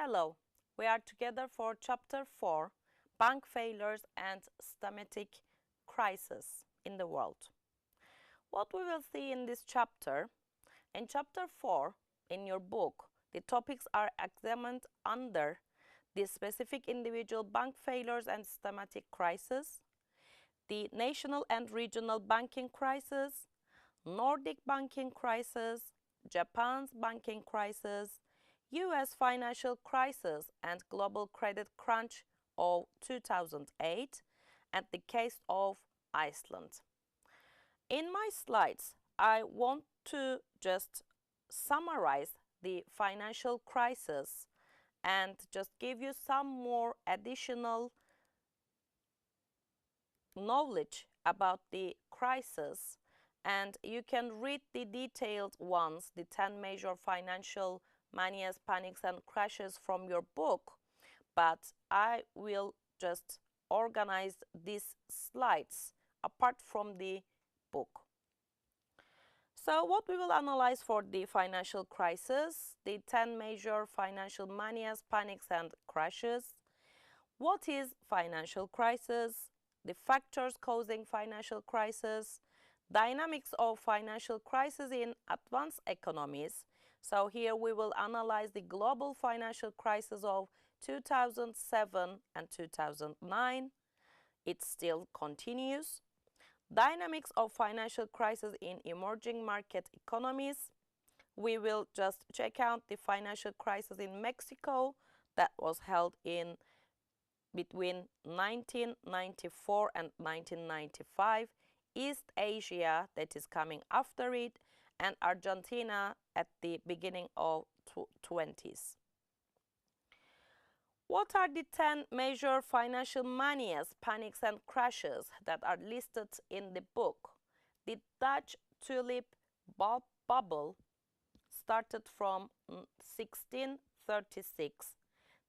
Hello, we are together for Chapter 4, Bank Failures and Systematic Crisis in the World. What we will see in this chapter, in Chapter 4 in your book, the topics are examined under the specific individual bank failures and systematic crisis, the national and regional banking crisis, Nordic banking crisis, Japan's banking crisis, US financial crisis and global credit crunch of 2008, and the case of Iceland. In my slides, I want to just summarize the financial crisis and just give you some more additional knowledge about the crisis, and you can read the detailed ones, the 10 major financial manias, panics and crashes from your book, but I will just organize these slides apart from the book. So what we will analyze for the financial crisis, the 10 major financial manias, panics and crashes. What is financial crisis? The factors causing financial crisis, dynamics of financial crisis in advanced economies. So here we will analyze the global financial crisis of 2007 and 2009. It still continues. Dynamics of financial crisis in emerging market economies. We will just check out the financial crisis in Mexico that was held in between 1994 and 1995, East Asia that is coming after it, and Argentina at the beginning of 20s. What are the 10 major financial manias, panics and crashes that are listed in the book? The Dutch tulip bubble started from 1636,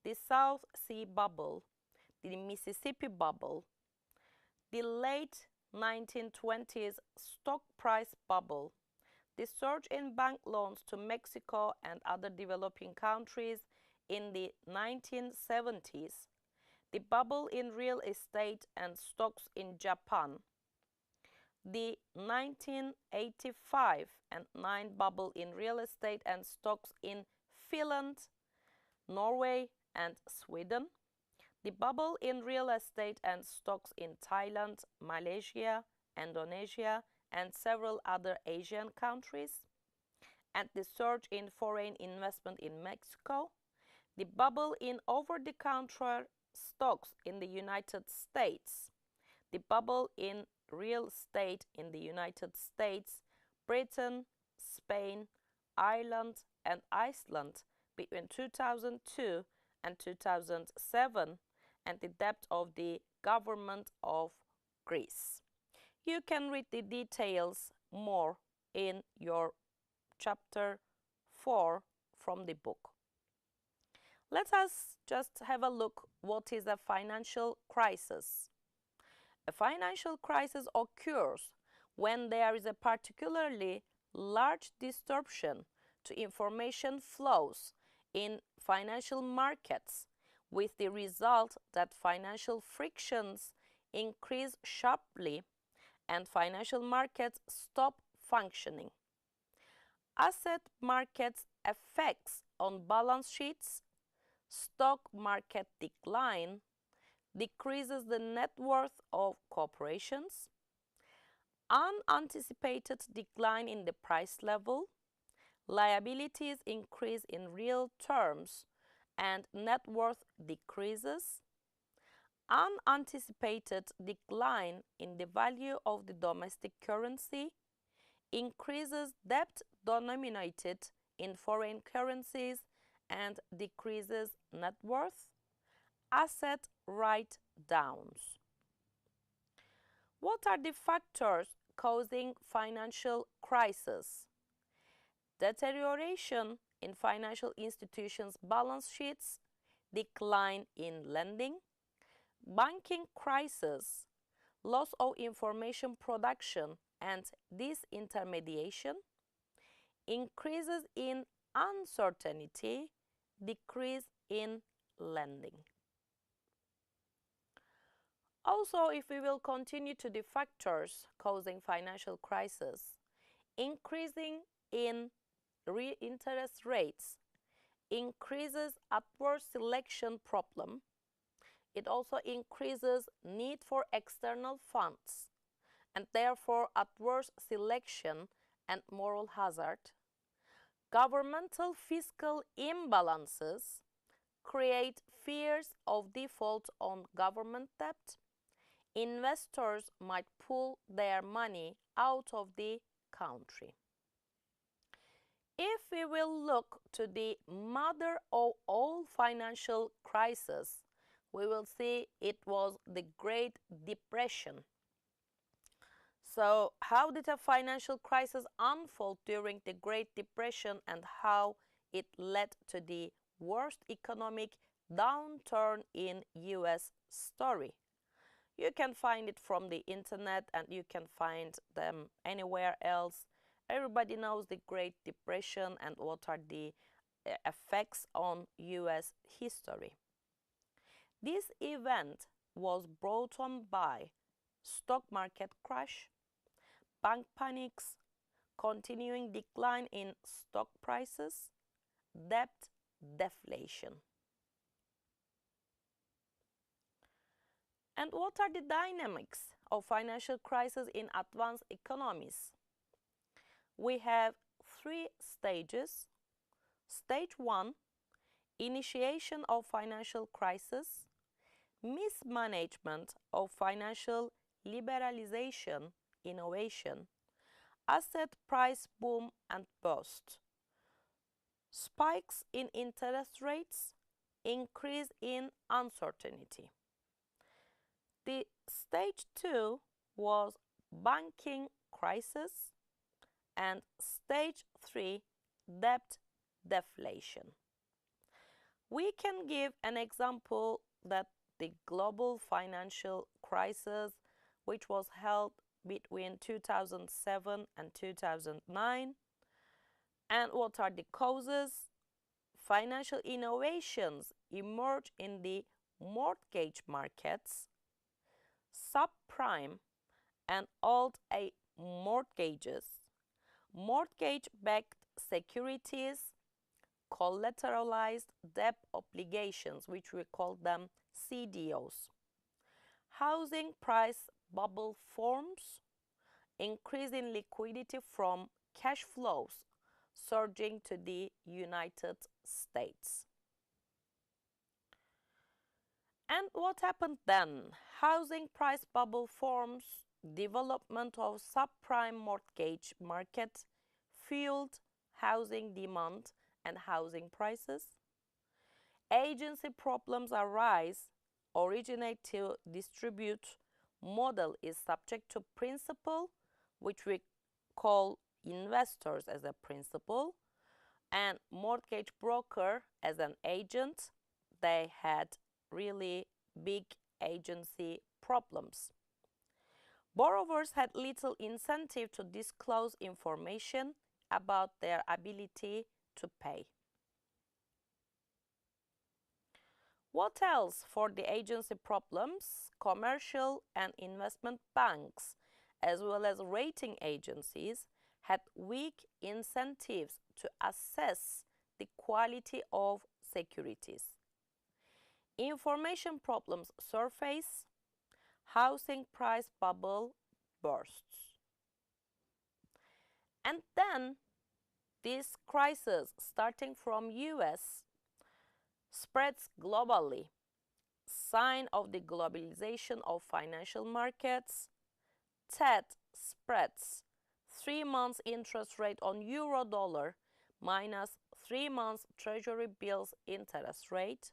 the South Sea bubble, the Mississippi bubble, the late 1920s stock price bubble, the surge in bank loans to Mexico and other developing countries in the 1970s, the bubble in real estate and stocks in Japan, the 1985 and 9 bubble in real estate and stocks in Finland, Norway and Sweden, the bubble in real estate and stocks in Thailand, Malaysia, Indonesia, and several other Asian countries, and the surge in foreign investment in Mexico, the bubble in over-the-counter stocks in the United States, the bubble in real estate in the United States, Britain, Spain, Ireland, and Iceland between 2002 and 2007, and the debt of the government of Greece. You can read the details more in your chapter 4 from the book. Let us just have a look what is a financial crisis. A financial crisis occurs when there is a particularly large disruption to information flows in financial markets, with the result that financial frictions increase sharply and financial markets stop functioning. Asset markets' effects on balance sheets, stock market decline, decreases the net worth of corporations, unanticipated decline in the price level, liabilities increase in real terms and net worth decreases, unanticipated decline in the value of the domestic currency, increases debt denominated in foreign currencies and decreases net worth, asset write-downs. What are the factors causing financial crisis? Deterioration in financial institutions' balance sheets, decline in lending, banking crisis, loss of information production and disintermediation, increases in uncertainty, decrease in lending. Also, if we will continue to the factors causing financial crisis, increasing in interest rates increases adverse selection problem. It also increases need for external funds and therefore adverse selection and moral hazard. Governmental fiscal imbalances create fears of default on government debt. Investors might pull their money out of the country. If we will look to the mother of all financial crises, we will see it was the Great Depression. So, how did a financial crisis unfold during the Great Depression and how it led to the worst economic downturn in US story? You can find it from the internet and you can find them anywhere else. Everybody knows the Great Depression and what are the effects on US history. This event was brought on by stock market crash, bank panics, continuing decline in stock prices, debt deflation. And what are the dynamics of financial crisis in advanced economies? We have 3 stages. Stage 1, initiation of financial crisis, mismanagement of financial liberalization, innovation, asset price boom and bust, spikes in interest rates, increase in uncertainty. The stage 2 was banking crisis and stage 3 debt deflation. We can give an example that the global financial crisis, which was held between 2007 and 2009. And what are the causes? Financial innovations emerged in the mortgage markets, subprime and alt-A mortgages, mortgage-backed securities, collateralized debt obligations, which we call them CDOs. Housing price bubble forms, increase in liquidity from cash flows surging to the United States. And what happened then? Housing price bubble forms, development of subprime mortgage market fueled housing demand and housing prices. Agency problems arise, originate to distribute model is subject to principal, which we call investors as a principal, and mortgage broker as an agent. They had really big agency problems. Borrowers had little incentive to disclose information about their ability to pay. What else for the agency problems? Commercial and investment banks, as well as rating agencies, had weak incentives to assess the quality of securities. Information problems surface, housing price bubble bursts. And then this crisis, starting from US, spreads globally. Sign of the globalization of financial markets. TED spreads 3 months interest rate on euro dollar minus 3 months treasury bills interest rate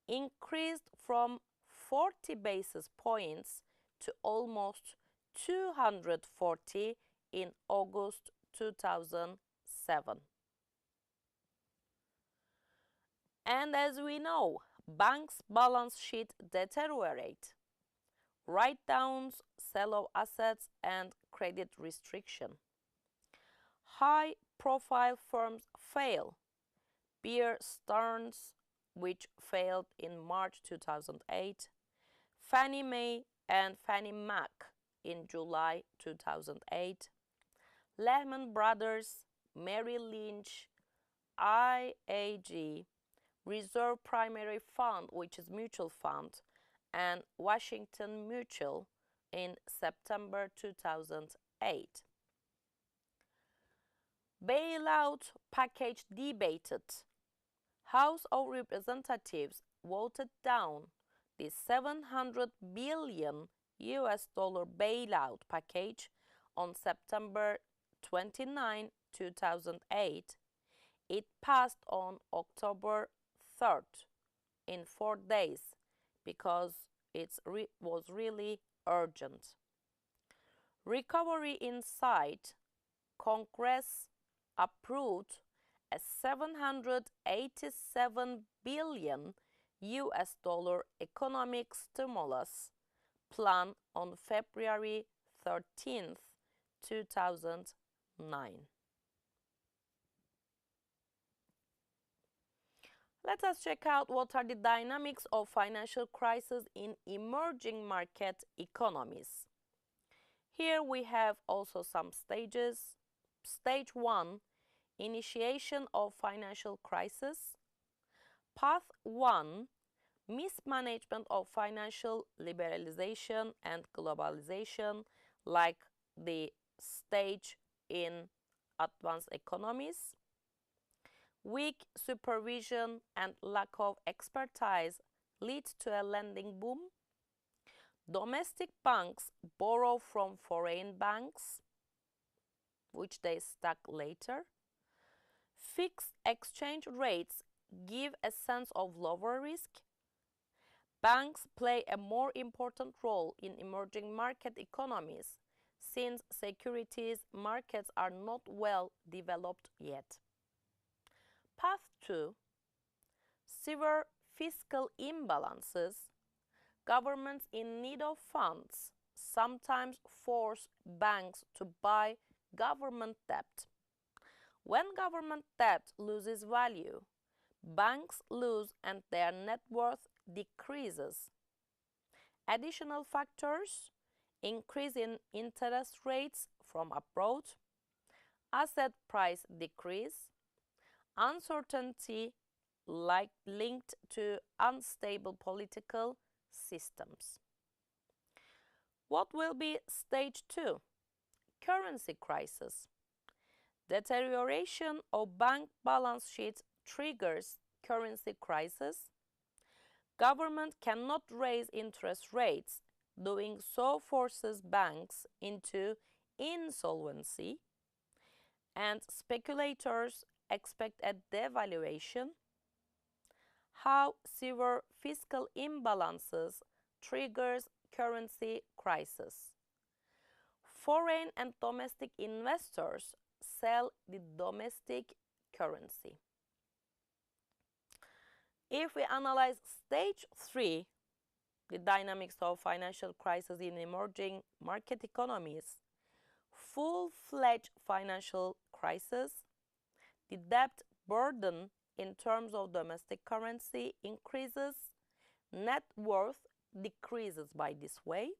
increased from 40 basis points to almost 240 in August 2007. And as we know, banks' balance sheet deteriorate, write-downs, sell of assets and credit restriction. High-profile firms fail, Bear Stearns, which failed in March 2008, Fannie Mae and Fannie Mac in July 2008, Lehman Brothers, Merrill Lynch, IAG, Reserve Primary Fund, which is mutual fund, and Washington Mutual in September 2008. Bailout package debated. House of Representatives voted down the $700 billion bailout package on September 29, 2008. It passed on October 3rd in 4 days because it was really urgent. Recovery in sight. Congress approved a $787 billion economic stimulus plan on February 13, 2009. Let us check out what are the dynamics of financial crisis in emerging market economies. Here we have also some stages. Stage 1, initiation of financial crisis. Path 1, mismanagement of financial liberalization and globalization, like the stage in advanced economies. Weak supervision and lack of expertise leads to a lending boom. Domestic banks borrow from foreign banks, which they stack later. Fixed exchange rates give a sense of lower risk. Banks play a more important role in emerging market economies since securities markets are not well developed yet. Path 2, severe fiscal imbalances. Governments in need of funds sometimes force banks to buy government debt. When government debt loses value, banks lose and their net worth decreases. Additional factors: increase in interest rates from abroad, asset price decrease, uncertainty linked to unstable political systems. What will be stage 2? Currency crisis. Deterioration of bank balance sheets triggers currency crisis. Government cannot raise interest rates. Doing so forces banks into insolvency, and speculators expect a devaluation. How severe fiscal imbalances triggers currency crisis. Foreign and domestic investors sell the domestic currency. If we analyze stage 3, the dynamics of financial crisis in emerging market economies, full-fledged financial crisis, the debt burden in terms of domestic currency increases, net worth decreases by this way,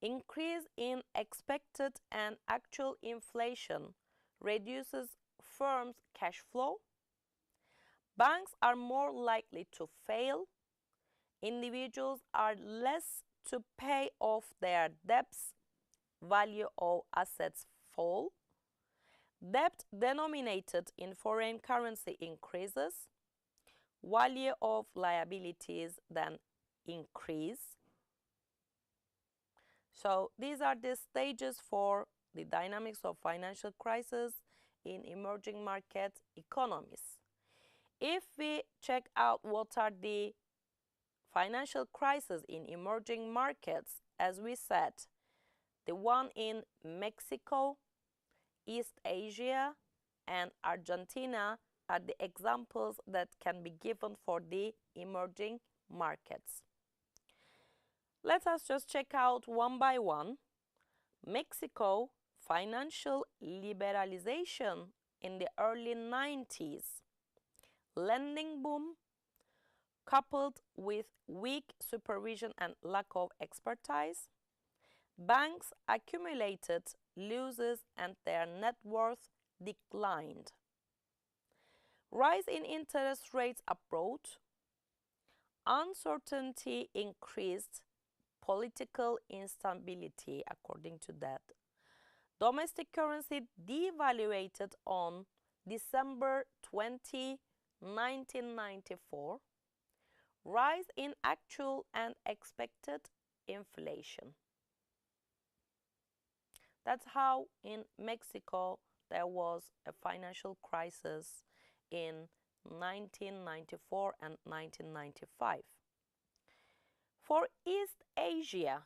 increase in expected and actual inflation reduces firms' cash flow, banks are more likely to fail, individuals are less to pay off their debts, value of assets fall, debt denominated in foreign currency increases, value of liabilities then increase. So these are the stages for the dynamics of financial crisis in emerging market economies. If we check out what are the financial crises in emerging markets, as we said, the one in Mexico, East Asia, and Argentina are the examples that can be given for the emerging markets. Let us just check out one by one. Mexico, financial liberalization in the early 90s. lending boom, coupled with weak supervision and lack of expertise, banks accumulated losses and their net worth declined. Rise in interest rates abroad, uncertainty increased, political instability according to that. Domestic currency devaluated on December 20, 1994. Rise in actual and expected inflation. That's how in Mexico there was a financial crisis in 1994 and 1995. For East Asia,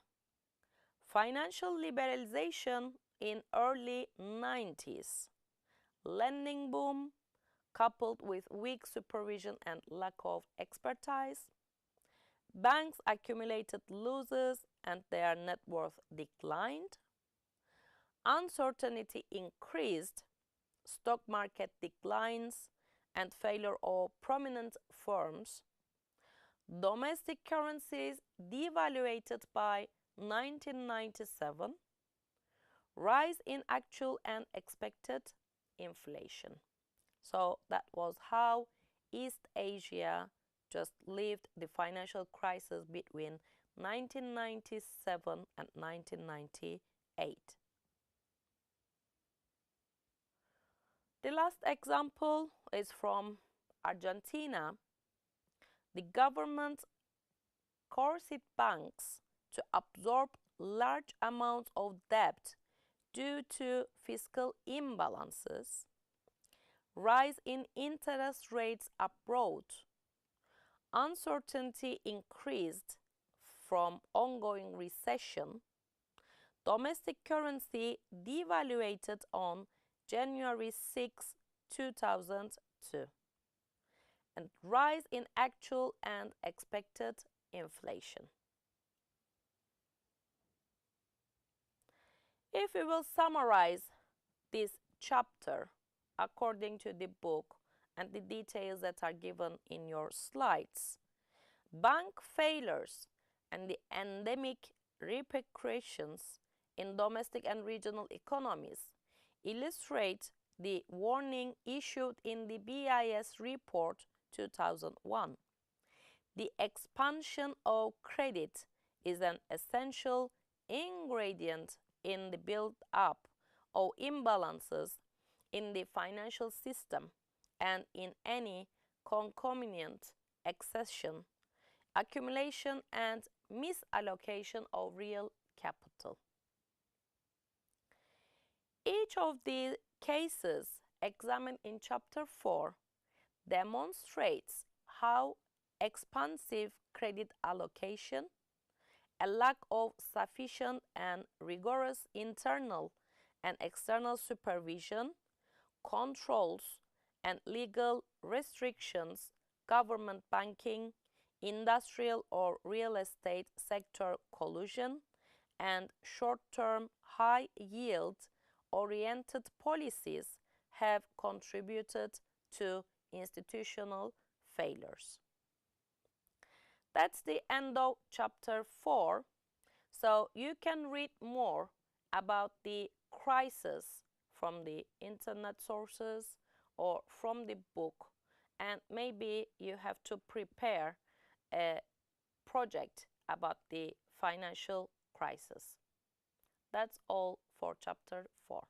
financial liberalization in early 90s, lending boom coupled with weak supervision and lack of expertise, banks accumulated losses and their net worth declined, uncertainty increased, stock market declines and failure of prominent firms, domestic currencies devaluated by 1997, rise in actual and expected inflation. So that was how East Asia just lived the financial crisis between 1997 and 1998. The last example is from Argentina. The government coerced banks to absorb large amounts of debt due to fiscal imbalances, rise in interest rates abroad, uncertainty increased from ongoing recession, domestic currency devaluated on January 6, 2002, and rise in actual and expected inflation. If we will summarize this chapter according to the book and the details that are given in your slides, bank failures and the endemic repercussions in domestic and regional economies illustrate the warning issued in the BIS report 2001. The expansion of credit is an essential ingredient in the build-up of imbalances in the financial system and in any concomitant accession, accumulation and misallocation of real capital. Each of the cases examined in Chapter 4 demonstrates how expansive credit allocation, a lack of sufficient and rigorous internal and external supervision, controls, and legal restrictions, government banking, industrial or real estate sector collusion, and short-term high-yield oriented policies have contributed to institutional failures. That's the end of Chapter 4. So you can read more about the crisis from the internet sources or from the book, and maybe you have to prepare a project about the financial crisis. That's all for Chapter 4.